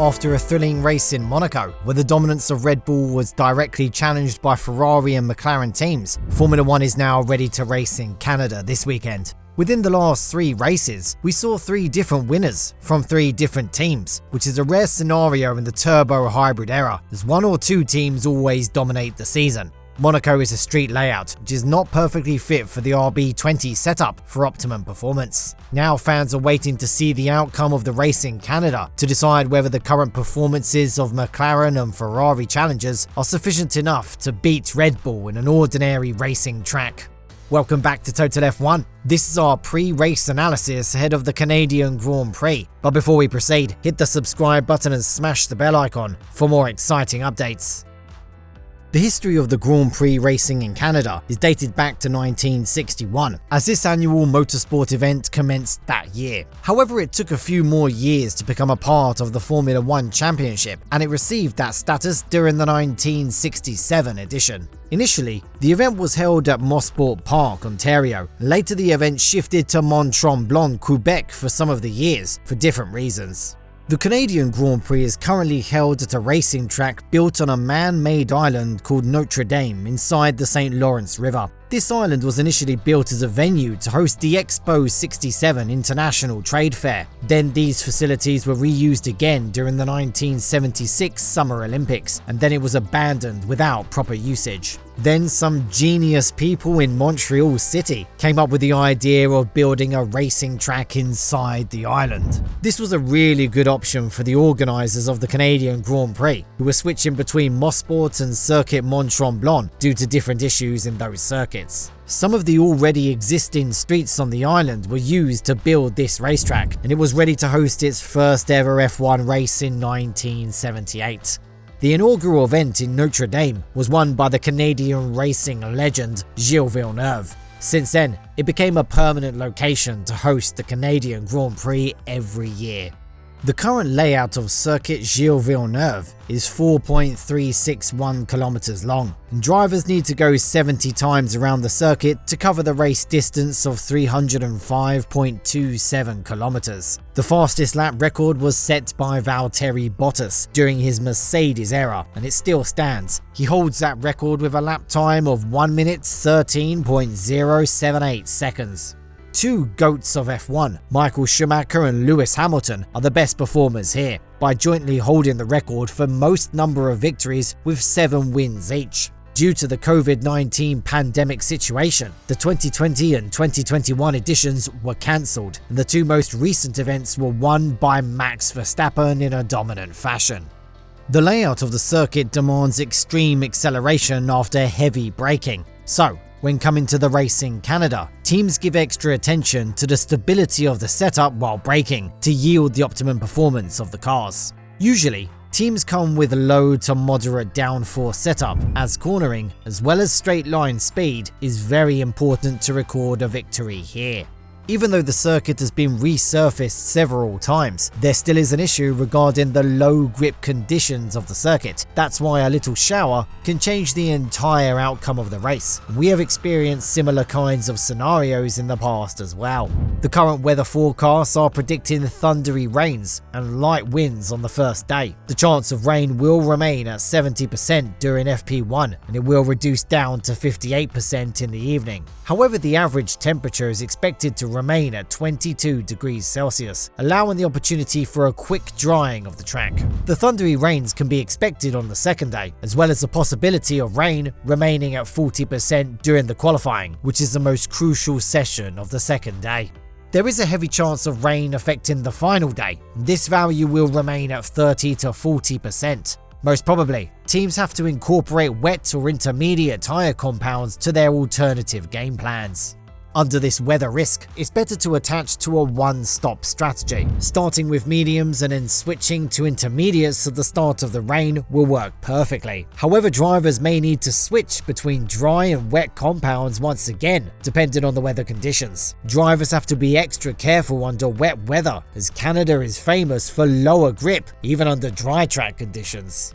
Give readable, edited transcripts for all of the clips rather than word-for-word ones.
after a thrilling race in Monaco, where the dominance of Red Bull was directly challenged by Ferrari and McLaren teams. Formula One is now ready to race in Canada this weekend. Within the last 3 races, we saw 3 different winners from 3 different teams, which is a rare scenario in the turbo hybrid era, as 1 or 2 teams always dominate the season. Monaco is a street layout, which is not perfectly fit for the RB20 setup for optimum performance. Now fans are waiting to see the outcome of the race in Canada to decide whether the current performances of McLaren and Ferrari challengers are sufficient enough to beat Red Bull in an ordinary racing track. Welcome back to Total F1. This is our pre-race analysis ahead of the Canadian Grand Prix. But before we proceed, hit the subscribe button and smash the bell icon for more exciting updates. The history of the Grand Prix racing in Canada is dated back to 1961, as this annual motorsport event commenced that year. However, it took a few more years to become a part of the Formula One Championship, and it received that status during the 1967 edition. Initially, the event was held at Mosport Park, Ontario. Later the event shifted to Mont-Tremblant, Quebec for some of the years, for different reasons. The Canadian Grand Prix is currently held at a racing track built on a man-made island called Notre Dame inside the St. Lawrence River. This island was initially built as a venue to host the Expo 67 International Trade Fair. Then these facilities were reused again during the 1976 Summer Olympics, and then it was abandoned without proper usage. Then some genius people in Montreal City came up with the idea of building a racing track inside the island. This was a really good option for the organisers of the Canadian Grand Prix, who were switching between Mosport and Circuit Mont-Tremblant due to different issues in those circuits. Some of the already existing streets on the island were used to build this racetrack, and it was ready to host its first ever F1 race in 1978. The inaugural event in Notre Dame was won by the Canadian racing legend Gilles Villeneuve. Since then, it became a permanent location to host the Canadian Grand Prix every year. The current layout of Circuit Gilles Villeneuve is 4.361 kilometers long, and drivers need to go 70 times around the circuit to cover the race distance of 305.27 kilometers. The fastest lap record was set by Valtteri Bottas during his Mercedes era, and it still stands. He holds that record with a lap time of 1 minute 13.078 seconds. 2 GOATs of F1, Michael Schumacher and Lewis Hamilton, are the best performers here, by jointly holding the record for most number of victories with 7 wins each. Due to the COVID-19 pandemic situation, the 2020 and 2021 editions were cancelled, and the 2 most recent events were won by Max Verstappen in a dominant fashion. The layout of the circuit demands extreme acceleration after heavy braking, so when coming to the race in Canada, teams give extra attention to the stability of the setup while braking to yield the optimum performance of the cars. Usually, teams come with low to moderate downforce setup, as cornering as well as straight line speed is very important to record a victory here. Even though the circuit has been resurfaced several times, there still is an issue regarding the low grip conditions of the circuit. That's why a little shower can change the entire outcome of the race. We have experienced similar kinds of scenarios in the past as well. The current weather forecasts are predicting thundery rains and light winds on the first day. The chance of rain will remain at 70% during FP1, and it will reduce down to 58% in the evening. However, the average temperature is expected to remain at 22 degrees Celsius, allowing the opportunity for a quick drying of the track. The thundery rains can be expected on the second day, as well as the possibility of rain remaining at 40% during the qualifying, which is the most crucial session of the second day. There is a heavy chance of rain affecting the final day, and this value will remain at 30 to 40%. Most probably, teams have to incorporate wet or intermediate tyre compounds to their alternative game plans. Under this weather risk, it's better to attach to a one-stop strategy. Starting with mediums and then switching to intermediates at the start of the rain will work perfectly. However, drivers may need to switch between dry and wet compounds once again, depending on the weather conditions. Drivers have to be extra careful under wet weather, as Canada is famous for lower grip, even under dry track conditions.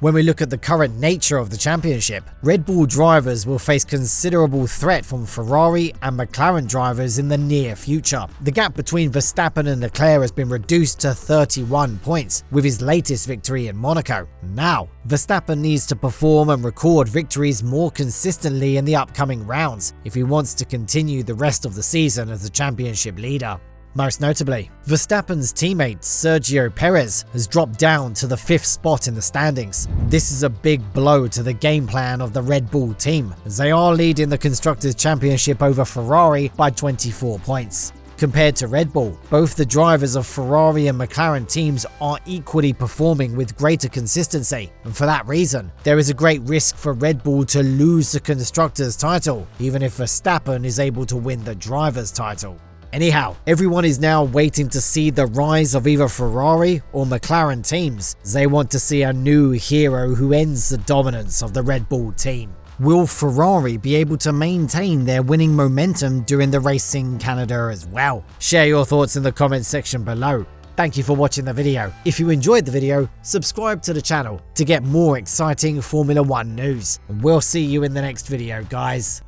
When we look at the current nature of the championship, Red Bull drivers will face considerable threat from Ferrari and McLaren drivers in the near future. The gap between Verstappen and Leclerc has been reduced to 31 points with his latest victory in Monaco. Now, Verstappen needs to perform and record victories more consistently in the upcoming rounds if he wants to continue the rest of the season as the championship leader. Most notably, Verstappen's teammate Sergio Perez has dropped down to the 5th spot in the standings. This is a big blow to the game plan of the Red Bull team, as they are leading the Constructors' Championship over Ferrari by 24 points. Compared to Red Bull, both the drivers of Ferrari and McLaren teams are equally performing with greater consistency, and for that reason, there is a great risk for Red Bull to lose the Constructors' title, even if Verstappen is able to win the Drivers' title. Anyhow, everyone is now waiting to see the rise of either Ferrari or McLaren teams, as they want to see a new hero who ends the dominance of the Red Bull team. Will Ferrari be able to maintain their winning momentum during the Racing Canada as well? Share your thoughts in the comments section below. Thank you for watching the video. If you enjoyed the video, subscribe to the channel to get more exciting Formula 1 news. And we'll see you in the next video, guys.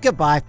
Goodbye.